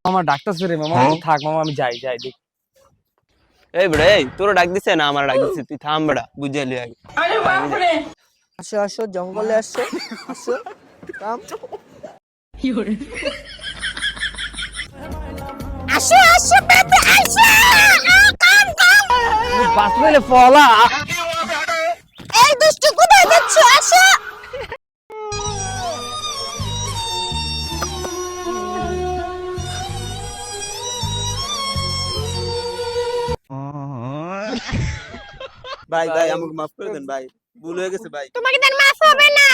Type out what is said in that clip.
মামা ডাকতেছে রে মামা, থাক মামা আমি যাই যাই দেখ। এই বড়, এই তোর ডাক দিছে না আমার ডাক দিছে? তুই থাম বড়, বুঝালি আগে। আরে বাপ রে, আসো আসো, জঙ্গলে আসো, আসো কাম। আসো আসো বেবি আসো, কাম কাম। বাঁচলে ফলা। এই দুষ্টু কোথায় যাচ্ছ? আসো। ভাই ভাই আমাকে মাফ করে দেন ভাই, ভুল হয়ে গেছে ভাই। তোমাকে দেন মাফ হবে না।